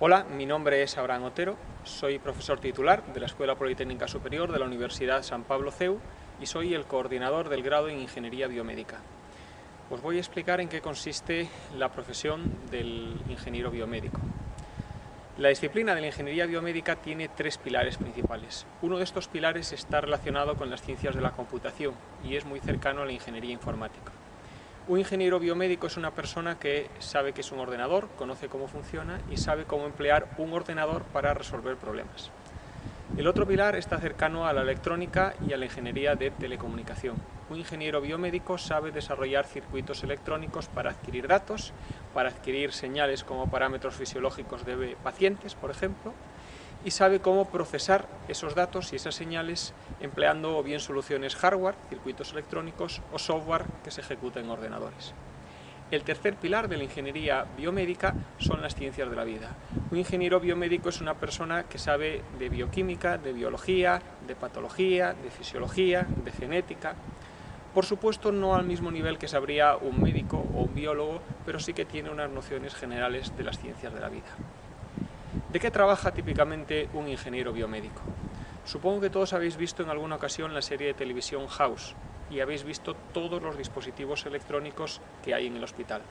Hola, mi nombre es Abraham Otero, soy profesor titular de la Escuela Politécnica Superior de la Universidad San Pablo CEU y soy el coordinador del grado en Ingeniería Biomédica. Os voy a explicar en qué consiste la profesión del ingeniero biomédico. La disciplina de la ingeniería biomédica tiene tres pilares principales. Uno de estos pilares está relacionado con las ciencias de la computación y es muy cercano a la ingeniería informática. Un ingeniero biomédico es una persona que sabe que es un ordenador, conoce cómo funciona y sabe cómo emplear un ordenador para resolver problemas. El otro pilar está cercano a la electrónica y a la ingeniería de telecomunicación. Un ingeniero biomédico sabe desarrollar circuitos electrónicos para adquirir datos, para adquirir señales como parámetros fisiológicos de pacientes, por ejemplo, y sabe cómo procesar esos datos y esas señales empleando o bien soluciones hardware, circuitos electrónicos, o software que se ejecuta en ordenadores. El tercer pilar de la ingeniería biomédica son las ciencias de la vida. Un ingeniero biomédico es una persona que sabe de bioquímica, de biología, de patología, de fisiología, de genética. Por supuesto, no al mismo nivel que sabría un médico o un biólogo, pero sí que tiene unas nociones generales de las ciencias de la vida. ¿De qué trabaja típicamente un ingeniero biomédico? Supongo que todos habéis visto en alguna ocasión la serie de televisión House y habéis visto todos los dispositivos electrónicos que hay en el hospital.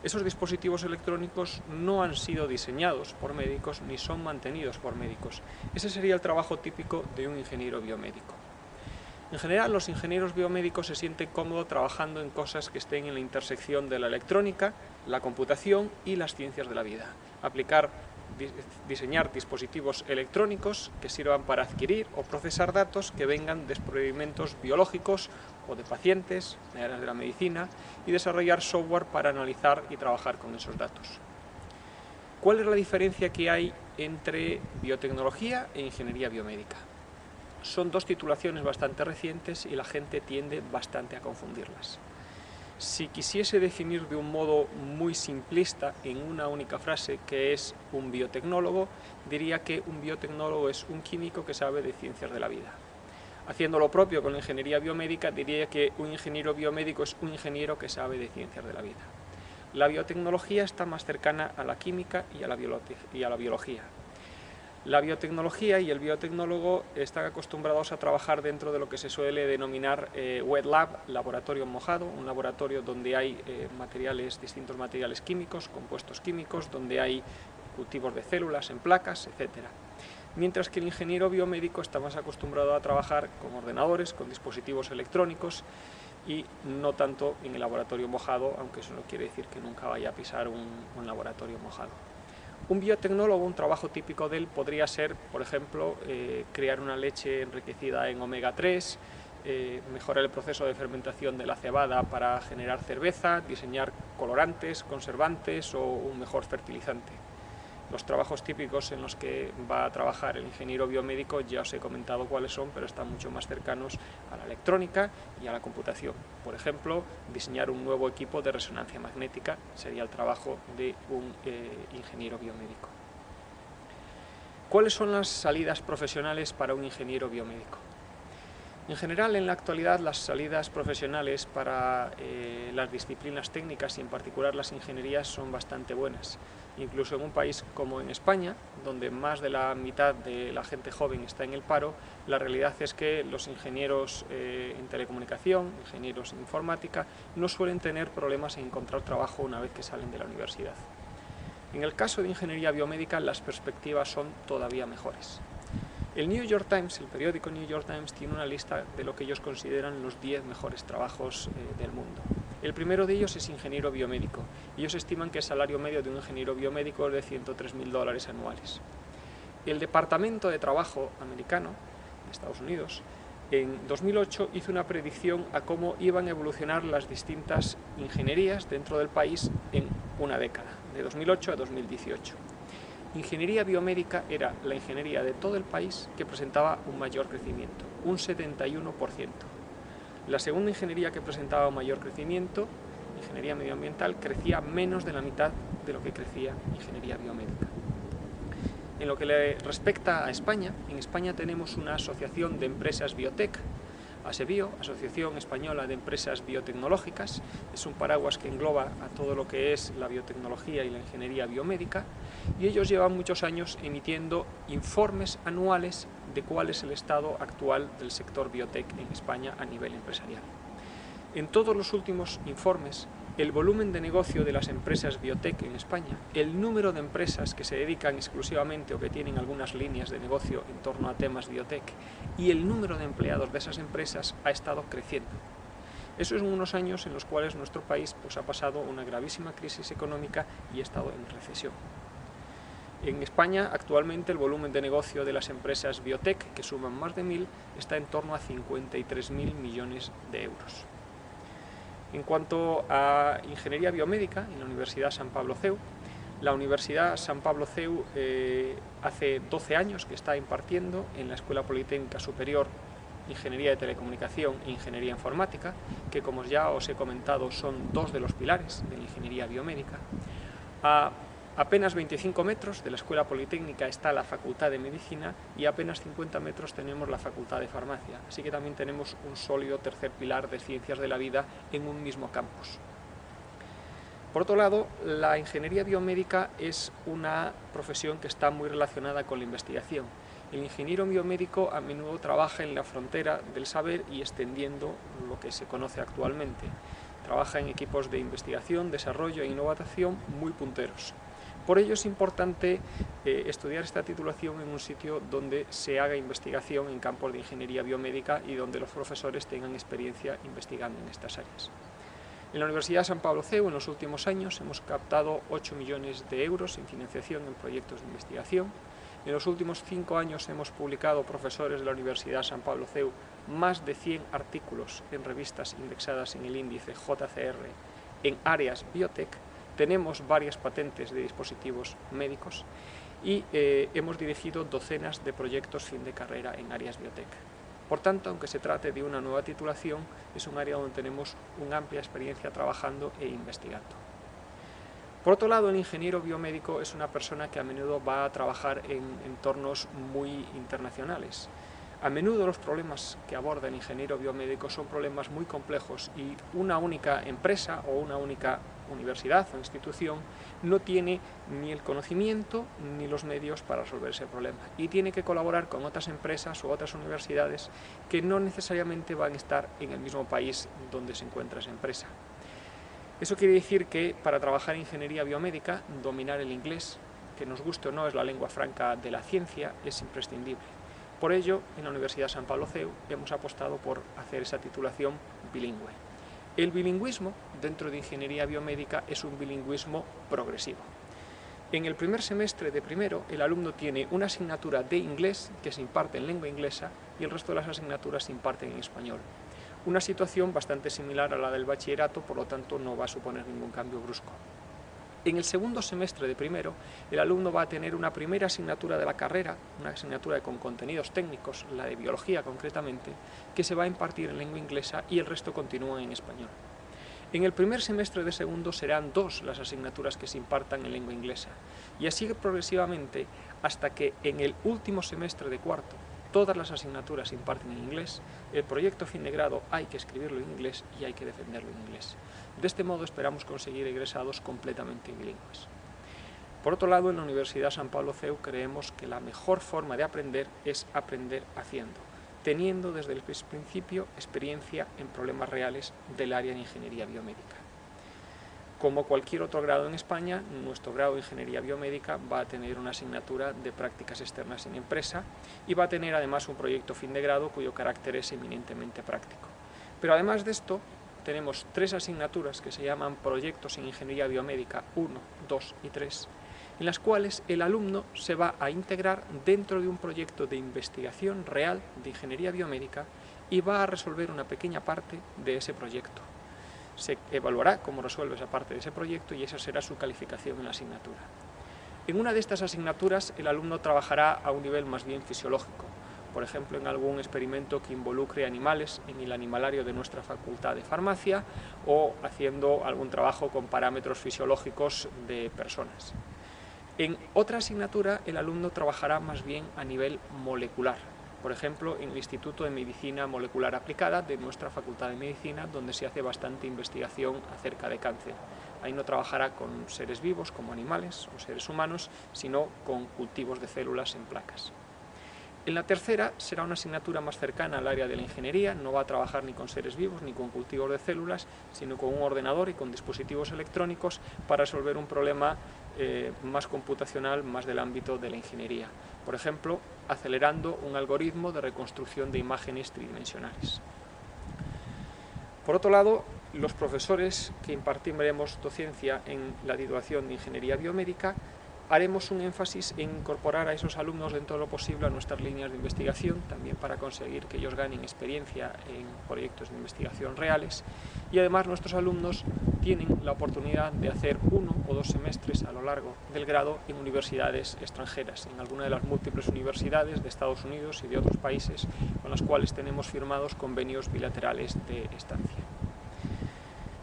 Esos dispositivos electrónicos no han sido diseñados por médicos ni son mantenidos por médicos. Ese sería el trabajo típico de un ingeniero biomédico. En general, los ingenieros biomédicos se sienten cómodos trabajando en cosas que estén en la intersección de la electrónica, la computación y las ciencias de la vida. Diseñar dispositivos electrónicos que sirvan para adquirir o procesar datos que vengan de experimentos biológicos o de pacientes, en áreas de la medicina, y desarrollar software para analizar y trabajar con esos datos. ¿Cuál es la diferencia que hay entre biotecnología e ingeniería biomédica? Son dos titulaciones bastante recientes y la gente tiende bastante a confundirlas. Si quisiese definir de un modo muy simplista en una única frase que es un biotecnólogo, diría que un biotecnólogo es un químico que sabe de ciencias de la vida. Haciendo lo propio con la ingeniería biomédica, diría que un ingeniero biomédico es un ingeniero que sabe de ciencias de la vida. La biotecnología está más cercana a la química y a la biología. La biotecnología y el biotecnólogo están acostumbrados a trabajar dentro de lo que se suele denominar wet lab, laboratorio mojado, un laboratorio donde hay distintos materiales químicos, compuestos químicos, donde hay cultivos de células en placas, etc. Mientras que el ingeniero biomédico está más acostumbrado a trabajar con ordenadores, con dispositivos electrónicos y no tanto en el laboratorio mojado, aunque eso no quiere decir que nunca vaya a pisar un laboratorio mojado. Un biotecnólogo, un trabajo típico de él podría ser, por ejemplo, crear una leche enriquecida en omega 3, mejorar el proceso de fermentación de la cebada para generar cerveza, diseñar colorantes, conservantes o un mejor fertilizante. Los trabajos típicos en los que va a trabajar el ingeniero biomédico ya os he comentado cuáles son, pero están mucho más cercanos a la electrónica y a la computación. Por ejemplo, diseñar un nuevo equipo de resonancia magnética sería el trabajo de un ingeniero biomédico. ¿Cuáles son las salidas profesionales para un ingeniero biomédico? En general, en la actualidad, las salidas profesionales para las disciplinas técnicas y en particular las ingenierías son bastante buenas. Incluso en un país como en España, donde más de la mitad de la gente joven está en el paro, la realidad es que los ingenieros en telecomunicación, ingenieros en informática, no suelen tener problemas en encontrar trabajo una vez que salen de la universidad. En el caso de ingeniería biomédica, las perspectivas son todavía mejores. El New York Times, el periódico New York Times, tiene una lista de lo que ellos consideran los 10 mejores trabajos del mundo. El primero de ellos es ingeniero biomédico. Ellos estiman que el salario medio de un ingeniero biomédico es de $103.000 anuales. El Departamento de Trabajo americano, de Estados Unidos, en 2008 hizo una predicción a cómo iban a evolucionar las distintas ingenierías dentro del país en una década, de 2008 a 2018. Ingeniería biomédica era la ingeniería de todo el país que presentaba un mayor crecimiento, un 71%. La segunda ingeniería que presentaba un mayor crecimiento, ingeniería medioambiental, crecía menos de la mitad de lo que crecía ingeniería biomédica. En lo que le respecta a España, en España tenemos una asociación de empresas biotech ASEBIO, Asociación Española de Empresas Biotecnológicas. Es un paraguas que engloba a todo lo que es la biotecnología y la ingeniería biomédica, y ellos llevan muchos años emitiendo informes anuales de cuál es el estado actual del sector biotech en España a nivel empresarial. En todos los últimos informes, el volumen de negocio de las empresas biotech en España, el número de empresas que se dedican exclusivamente o que tienen algunas líneas de negocio en torno a temas biotech y el número de empleados de esas empresas ha estado creciendo. Eso es unos años en los cuales nuestro país ha pasado una gravísima crisis económica y ha estado en recesión. En España, actualmente, el volumen de negocio de las empresas biotech, que suman más de 1000, está en torno a 53.000 millones de euros. En cuanto a ingeniería biomédica, en la Universidad San Pablo CEU, la Universidad San Pablo CEU hace 12 años que está impartiendo en la Escuela Politécnica Superior Ingeniería de Telecomunicación e Ingeniería Informática, que, como ya os he comentado, son dos de los pilares de la ingeniería biomédica. A apenas 25 metros de la Escuela Politécnica está la Facultad de Medicina y a apenas 50 metros tenemos la Facultad de Farmacia, así que también tenemos un sólido tercer pilar de ciencias de la vida en un mismo campus. Por otro lado, la ingeniería biomédica es una profesión que está muy relacionada con la investigación. El ingeniero biomédico a menudo trabaja en la frontera del saber y extendiendo lo que se conoce actualmente. Trabaja en equipos de investigación, desarrollo e innovación muy punteros. Por ello es importante estudiar esta titulación en un sitio donde se haga investigación en campos de ingeniería biomédica y donde los profesores tengan experiencia investigando en estas áreas. En la Universidad San Pablo CEU, en los últimos años, hemos captado 8 millones de euros en financiación en proyectos de investigación. En los últimos 5 años hemos publicado, profesores de la Universidad San Pablo CEU, más de 100 artículos en revistas indexadas en el índice JCR en áreas biotech. Tenemos varias patentes de dispositivos médicos y hemos dirigido docenas de proyectos fin de carrera en áreas biotech. Por tanto, aunque se trate de una nueva titulación, es un área donde tenemos una amplia experiencia trabajando e investigando. Por otro lado, el ingeniero biomédico es una persona que a menudo va a trabajar en entornos muy internacionales. A menudo los problemas que aborda el ingeniero biomédico son problemas muy complejos y una única empresa o una única universidad o institución no tiene ni el conocimiento ni los medios para resolver ese problema y tiene que colaborar con otras empresas u otras universidades que no necesariamente van a estar en el mismo país donde se encuentra esa empresa. Eso quiere decir que para trabajar en ingeniería biomédica, dominar el inglés, que nos guste o no es la lengua franca de la ciencia, es imprescindible. Por ello, en la Universidad San Pablo CEU hemos apostado por hacer esa titulación bilingüe. El bilingüismo dentro de ingeniería biomédica es un bilingüismo progresivo. En el primer semestre de primero, el alumno tiene una asignatura de inglés que se imparte en lengua inglesa y el resto de las asignaturas se imparten en español. Una situación bastante similar a la del bachillerato, por lo tanto no va a suponer ningún cambio brusco. En el segundo semestre de primero, el alumno va a tener una primera asignatura de la carrera, una asignatura con contenidos técnicos, la de biología concretamente, que se va a impartir en lengua inglesa y el resto continúa en español. En el primer semestre de segundo serán 2 las asignaturas que se impartan en lengua inglesa y así progresivamente hasta que en el último semestre de cuarto todas las asignaturas se imparten en inglés, el proyecto fin de grado hay que escribirlo en inglés y hay que defenderlo en inglés. De este modo esperamos conseguir egresados completamente bilingües. Por otro lado, en la Universidad San Pablo CEU creemos que la mejor forma de aprender es aprender haciendo, teniendo desde el principio experiencia en problemas reales del área de ingeniería biomédica. Como cualquier otro grado en España, nuestro grado de Ingeniería Biomédica va a tener una asignatura de prácticas externas en empresa y va a tener además un proyecto fin de grado cuyo carácter es eminentemente práctico. Pero además de esto, tenemos 3 asignaturas que se llaman Proyectos en Ingeniería Biomédica 1, 2 y 3, en las cuales el alumno se va a integrar dentro de un proyecto de investigación real de ingeniería biomédica y va a resolver una pequeña parte de ese proyecto. Se evaluará cómo resuelve esa parte de ese proyecto y esa será su calificación en la asignatura. En una de estas asignaturas el alumno trabajará a un nivel más bien fisiológico, por ejemplo en algún experimento que involucre animales en el animalario de nuestra Facultad de Farmacia o haciendo algún trabajo con parámetros fisiológicos de personas. En otra asignatura el alumno trabajará más bien a nivel molecular, por ejemplo, en el Instituto de Medicina Molecular Aplicada de nuestra Facultad de Medicina, donde se hace bastante investigación acerca de cáncer. Ahí no trabajará con seres vivos como animales o seres humanos, sino con cultivos de células en placas. En la tercera será una asignatura más cercana al área de la ingeniería, no va a trabajar ni con seres vivos ni con cultivos de células, sino con un ordenador y con dispositivos electrónicos para resolver un problema más computacional, más del ámbito de la ingeniería. Por ejemplo, acelerando un algoritmo de reconstrucción de imágenes tridimensionales. Por otro lado, los profesores que impartiremos docencia en la titulación de Ingeniería Biomédica haremos un énfasis en incorporar a esos alumnos dentro de lo posible a nuestras líneas de investigación, también para conseguir que ellos ganen experiencia en proyectos de investigación reales, y además nuestros alumnos tienen la oportunidad de hacer 1 o 2 semestres a lo largo del grado en universidades extranjeras, en alguna de las múltiples universidades de Estados Unidos y de otros países con las cuales tenemos firmados convenios bilaterales de estancia.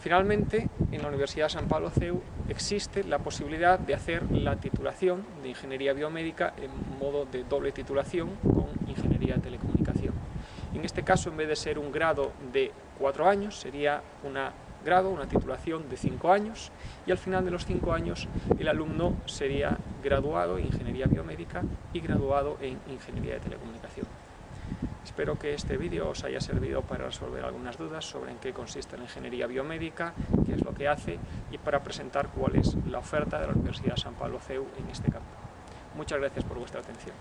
Finalmente, en la Universidad San Pablo CEU existe la posibilidad de hacer la titulación de Ingeniería Biomédica en modo de doble titulación con Ingeniería de Telecomunicación. En este caso, en vez de ser un grado de 4 años, sería una titulación de 5 años, y al final de los 5 años el alumno sería graduado en Ingeniería Biomédica y graduado en Ingeniería de Telecomunicación. Espero que este vídeo os haya servido para resolver algunas dudas sobre en qué consiste la ingeniería biomédica, qué es lo que hace, y para presentar cuál es la oferta de la Universidad San Pablo CEU en este campo. Muchas gracias por vuestra atención.